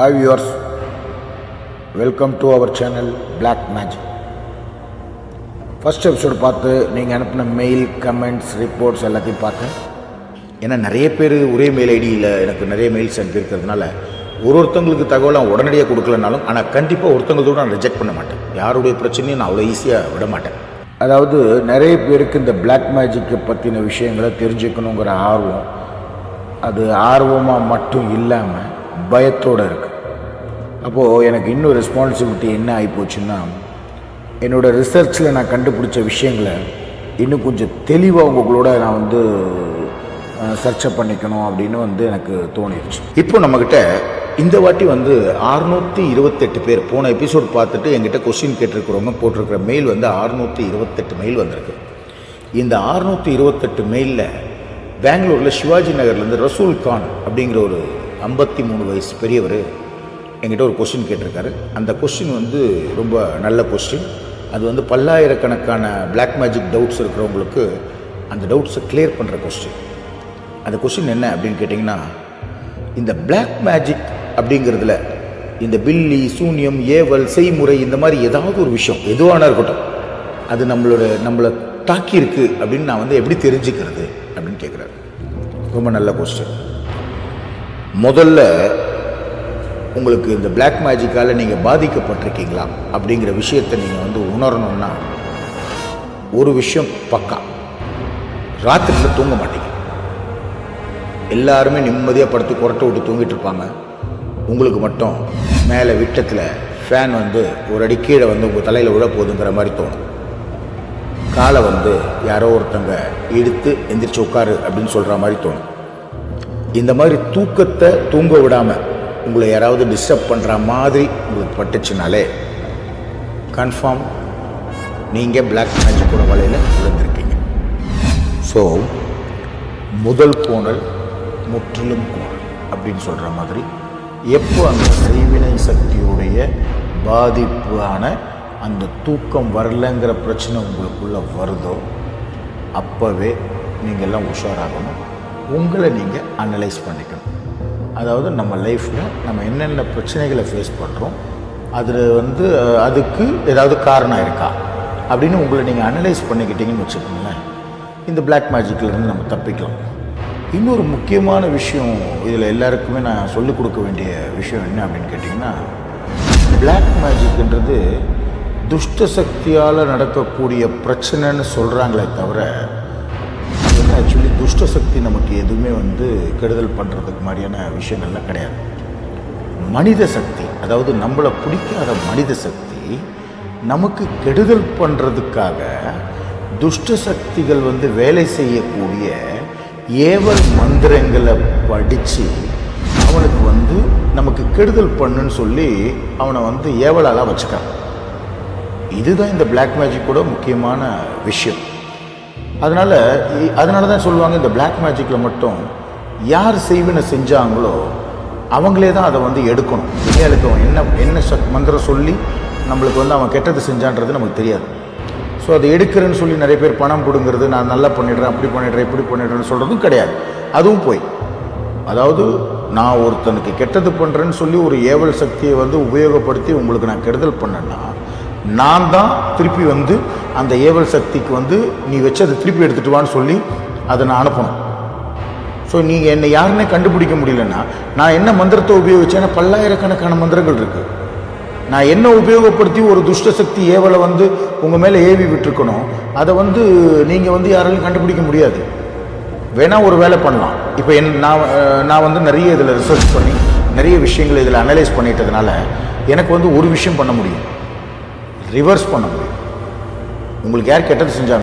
Hi viewers, welcome to our channel Black Magic. First episode பார்த்து நீங்கள் அனுப்பின mail, comments, reports எல்லாத்தையும் பார்த்தேன். ஏன்னா நிறைய பேர் ஒரே மெயில் ஐடியில் எனக்கு நிறைய மெயில்ஸ் அனுப்பியிருக்கிறதுனால ஒருத்தங்களுக்கு தகவலை உடனடியாக கொடுக்கலனாலும் ஆனால் கண்டிப்பாக ஒருத்தங்களோட நான் ரிஜெக்ட் பண்ண மாட்டேன். யாருடைய பிரச்சனையும் நான் அவ்வளோ ஈஸியாக விட மாட்டேன். அதாவது நிறைய பேருக்கு இந்த பிளாக் மேஜிக்கை பற்றின விஷயங்களை தெரிஞ்சுக்கணுங்கிற ஆர்வம், அது ஆர்வமாக மட்டும் இல்லாமல் பயத்தோடு இருக்குது. அப்போது எனக்கு இன்னும் ரெஸ்பான்சிபிலிட்டி என்ன ஆகிப்போச்சுன்னா, என்னோடய ரிசர்ச்சில் நான் கண்டுபிடிச்ச விஷயங்களை இன்னும் கொஞ்சம் தெளிவாக உங்களோட நான் சர்ச்சை பண்ணிக்கணும் அப்படின்னு எனக்கு தோணிடுச்சு. இப்போ நம்மக்கிட்ட இந்த வாட்டி 628 பேர் போன எபிசோட் பார்த்துட்டு எங்கிட்ட கொஸ்டின் கேட்டிருக்கிறவங்க போட்டிருக்கிற மெயில் 628 மெயில் வந்திருக்கு. இந்த 628 மெயிலில் பெங்களூரில் சிவாஜி நகர்லேருந்து ரசூல் கான் அப்படிங்கிற ஒரு 53 வயசு பெரியவர் என்கிட்ட ஒரு கொஸ்டின் கேட்டிருக்காரு. அந்த கொஸ்டின் ரொம்ப நல்ல கொஸ்டின். அது பல்லாயிரக்கணக்கான பிளாக் மேஜிக் டவுட்ஸ் இருக்கிறவங்களுக்கு அந்த டவுட்ஸை கிளியர் பண்ணுற கொஸ்டின். அந்த கொஸ்டின் என்ன அப்படின்னு கேட்டிங்கன்னா, இந்த பிளாக் மேஜிக் அப்படிங்கிறதுல இந்த பில்லி, சூன்யம், ஏவல், செய்முறை, இந்த மாதிரி ஏதாவது ஒரு விஷயம் எதுவான இருக்கட்டும், அது நம்மளை தாக்கியிருக்கு அப்படின்னு நான் எப்படி தெரிஞ்சுக்கிறது அப்படின்னு கேட்குறாரு. ரொம்ப நல்ல கொஸ்டின். முதல்ல உங்களுக்கு இந்த பிளாக் மேஜிக்கால் நீங்கள் பாதிக்கப்பட்டிருக்கீங்களா அப்படிங்கிற விஷயத்தை நீங்கள் உணரணும்னா ஒரு விஷயம் பக்கா, ராத்திரியில் தூங்க மாட்டீங்க. எல்லாருமே நிம்மதியாக படுத்து குரட்டை விட்டு தூங்கிட்டு இருப்பாங்க. உங்களுக்கு மட்டும் மேலே விட்டத்தில் ஃபேன் ஒரு அடி கீழே உங்கள் தலையில் விழ போகுதுங்கிற மாதிரி தோணும். காலை யாரோ ஒருத்தங்க எடுத்து எந்திரிச்சு உட்காரு அப்படின்னு சொல்கிற மாதிரி தோணும். இந்த மாதிரி தூக்கத்தை தூங்க விடாமல் உங்களை யாராவது டிஸ்டர்ப் பண்ணுற மாதிரி உங்களுக்கு பட்டுச்சுனாலே கன்ஃபார்ம் நீங்கள் பிளாக் மேஜிக்கோட வலையில் விழுந்திருக்கீங்க. ஸோ முதல் கோணல் முற்றிலும் கோணல் அப்படின்னு சொல்கிற மாதிரி, எப்போ அந்த செய்வினை சக்தியுடைய பாதிப்பான அந்த தூக்கம் வரலைங்கிற பிரச்சனை உங்களுக்குள்ளே வருதோ அப்போவே நீங்கள் எல்லாம் உஷாராகணும். உங்களை நீங்கள் அனலைஸ் பண்ணிக்கணும். அதாவது நம்ம லைஃப்பில் நம்ம என்னென்ன பிரச்சனைகளை ஃபேஸ் பண்ணுறோம், அதில் அதுக்கு ஏதாவது காரணம் இருக்கா அப்படின்னு உங்களை நீங்கள் அனலைஸ் பண்ணிக்கிட்டீங்கன்னு வச்சுக்கோங்களேன், இந்த பிளாக் மேஜிக்லேருந்து நம்ம தப்பிக்கலாம். இன்னொரு முக்கியமான விஷயம் இதில் எல்லாருக்குமே நான் சொல்லிக் கொடுக்க வேண்டிய விஷயம் என்ன அப்படின்னு கேட்டிங்கன்னா, பிளாக் மேஜிக்ன்றது துஷ்ட சக்தியால் நடக்கக்கூடிய பிரச்சனைன்னு சொல்கிறாங்களே தவிர, ஆக்சுவலி துஷ்ட சக்தி நமக்கு எதுவுமே கெடுதல் பண்ணுறதுக்கு மாதிரியான விஷயங்கள்லாம் கிடையாது. மனித சக்தி, அதாவது நம்மளை பிடிக்காத மனித சக்தி நமக்கு கெடுதல் பண்ணுறதுக்காக துஷ்ட சக்திகள் வேலை செய்யக்கூடிய ஏவல் மந்திரங்களை படித்து அவனுக்கு நமக்கு கெடுதல் பண்ணுன்னு சொல்லி அவனை ஏவலாக வச்சுக்கான். இதுதான் இந்த பிளாக் மேஜிக்கோட முக்கியமான விஷயம். அதனால தான் சொல்லுவாங்க, இந்த பிளாக் மேஜிக்கில் மட்டும் யார் செய்வினை செஞ்சாங்களோ அவங்களே தான் அதை எடுக்கணும். அவன் என்ன மந்திரம் சொல்லி நம்மளுக்கு அவன் கெட்டது செஞ்சான்றது நமக்கு தெரியாது. ஸோ அதை எடுக்கிறேன்னு சொல்லி நிறைய பேர் பணம் கொடுங்கிறது, நான் நல்லா பண்ணிடுறேன், அப்படி பண்ணிடுறேன், இப்படி பண்ணிடுறேன்னு சொல்கிறதும் கிடையாது. அதுவும் போய், அதாவது நான் ஒருத்தனுக்கு கெட்டது பண்ணுறேன்னு சொல்லி ஒரு ஏவல் சக்தியை உபயோகப்படுத்தி உங்களுக்கு நான் கெடுதல் பண்ணேன்னா, நான் தான் திருப்பி அந்த ஏவல் சக்திக்கு நீ வச்சு அதை திருப்பி எடுத்துகிட்டு வான்னு சொல்லி அதை நான் அனுப்பணும். ஸோ நீங்கள் என்னை யாருன்னே கண்டுபிடிக்க முடியலன்னா, நான் என்ன மந்திரத்தை உபயோகிச்சேன்னா பல்லாயிரக்கணக்கான மந்திரங்கள் இருக்குது. நான் என்ன உபயோகப்படுத்தி ஒரு துஷ்ட சக்தி ஏவலை உங்கள் மேலே ஏவி விட்டுருக்கணும், அதை நீங்கள் யாராலையும் கண்டுபிடிக்க முடியாது. வேணால் ஒரு வேலை பண்ணலாம். இப்போ நான் நிறைய இதில் ரிசர்ச் பண்ணி நிறைய விஷயங்களை இதில் அனலைஸ் பண்ணிட்டதுனால எனக்கு ஒரு விஷயம் பண்ண முடியும், ரிவர்ஸ் பண்ண முடியும். உங்களுக்கு யார் கெட்டது செஞ்சாங்க